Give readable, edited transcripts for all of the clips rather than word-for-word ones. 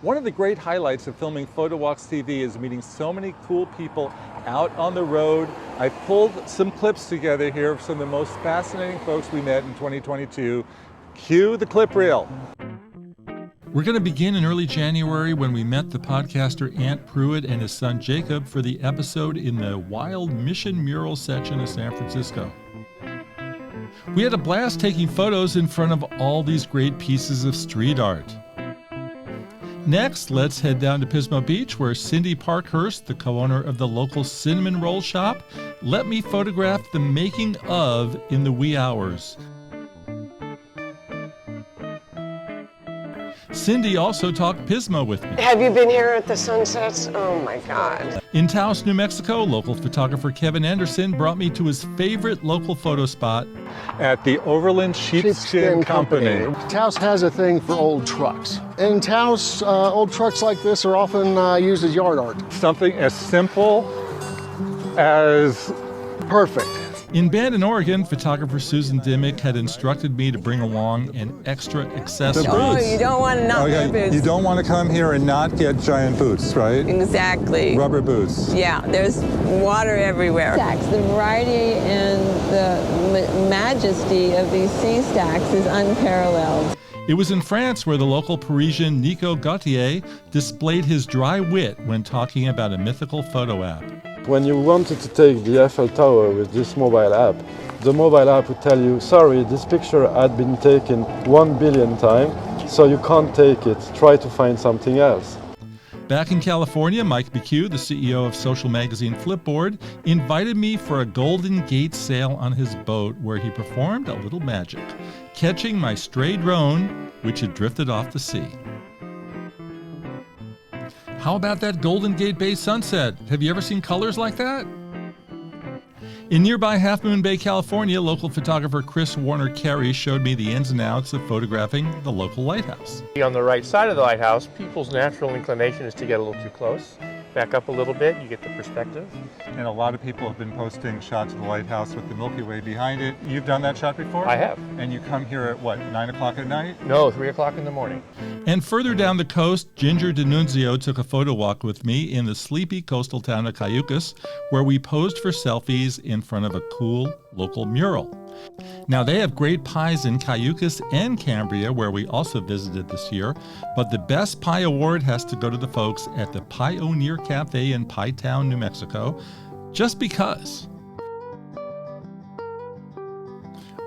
One of the great highlights of filming Photowalks TV is meeting so many cool people out on the road. I pulled some clips together here of some of the most fascinating folks we met in 2022. Cue the clip reel. We're going to begin in early January when we met the podcaster Ant Pruitt and his son Jacob for the episode in the Wild Mission Murals section of San Francisco. We had a blast taking photos in front of all these great pieces of street art. Next, let's head down to Pismo Beach where Cindy Parkhurst, the co-owner of the local cinnamon roll shop, let me photograph the making of in the wee hours. Cindy also talked Pismo with me. Have you been here at the sunsets? Oh my God. In Taos, New Mexico, local photographer Kevin Anderson brought me to his favorite local photo spot at the Overland Sheepskin Company. Taos has a thing for old trucks. In Taos, old trucks like this are often used as yard art. Something as simple as perfect. In Bandon, Oregon, photographer Susan Dimmick had instructed me to bring along an extra accessory. Oh, you don't want to not wear boots. You don't want to come here and not get giant boots, right? Exactly. Rubber boots. Yeah, there's water everywhere. The variety and the majesty of these sea stacks is unparalleled. It was in France where the local Parisian Nico Gauthier displayed his dry wit when talking about a mythical photo app. When you wanted to take the Eiffel Tower with this mobile app, the mobile app would tell you, sorry, this picture had been taken 1 billion times, so you can't take it. Try to find something else. Back in California, Mike McHugh, the CEO of social magazine Flipboard, invited me for a Golden Gate sail on his boat where he performed a little magic, catching my stray drone, which had drifted off the sea. How about that Golden Gate Bay sunset? Have you ever seen colors like that? In nearby Half Moon Bay, California, local photographer Chris Warner Carey showed me the ins and outs of photographing the local lighthouse. On the right side of the lighthouse, people's natural inclination is to get a little too close. Back up a little bit, you get the perspective. And a lot of people have been posting shots of the lighthouse with the Milky Way behind it. You've done that shot before? I have. And you come here at what, 9 o'clock at night? No, 3 o'clock in the morning. And further down the coast, Ginger D'Annunzio took a photo walk with me in the sleepy coastal town of Cayucos, where we posed for selfies in front of a cool local mural. Now, they have great pies in Cayucos and Cambria, where we also visited this year, but the best pie award has to go to the folks at the Pioneer Cafe in Pie Town, New Mexico, just because.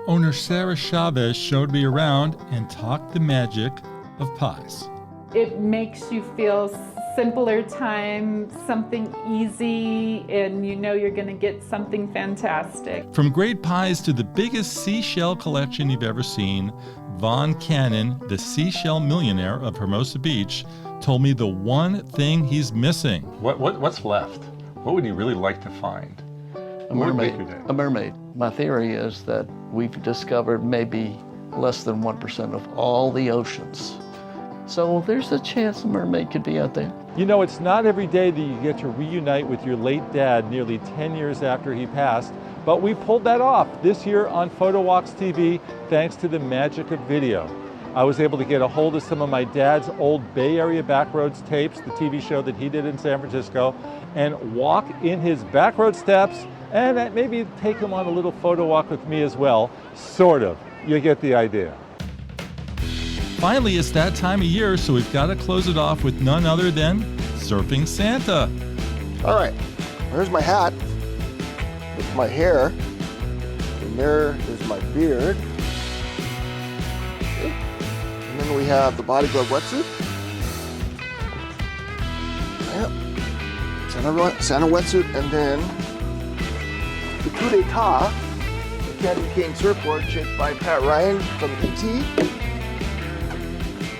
Owner Sarah Chavez showed me around and talked the magic of pies. It makes you feel simpler time, something easy, and you know you're going to get something fantastic. From great pies to the biggest seashell collection you've ever seen, Vaughn Cannon, the Seashell Millionaire of Hermosa Beach, told me the one thing he's missing. What's left? What would you really like to find? A mermaid. My theory is that we've discovered maybe less than 1% of all the oceans. So there's a chance a mermaid could be out there. You know, it's not every day that you get to reunite with your late dad nearly 10 years after he passed, but we pulled that off this year on Photowalks TV thanks to the magic of video. I was able to get a hold of some of my dad's old Bay Area Backroads tapes, the TV show that he did in San Francisco, and walk in his Backroad steps and maybe take him on a little photo walk with me as well, sort of. You get the idea. Finally, it's that time of year, so we've got to close it off with none other than Surfing Santa. All right, here's my hat with my hair, and there is my beard. Okay. And then we have the body glove wetsuit. Yep. Santa wetsuit, and then the coup d'etat, the Candy King surfboard shaped by Pat Ryan from PT.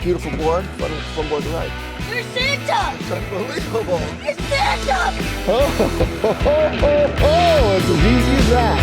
Beautiful board, fun board to ride. You're Santa! It's unbelievable. You're Santa! Oh, it's as easy as that.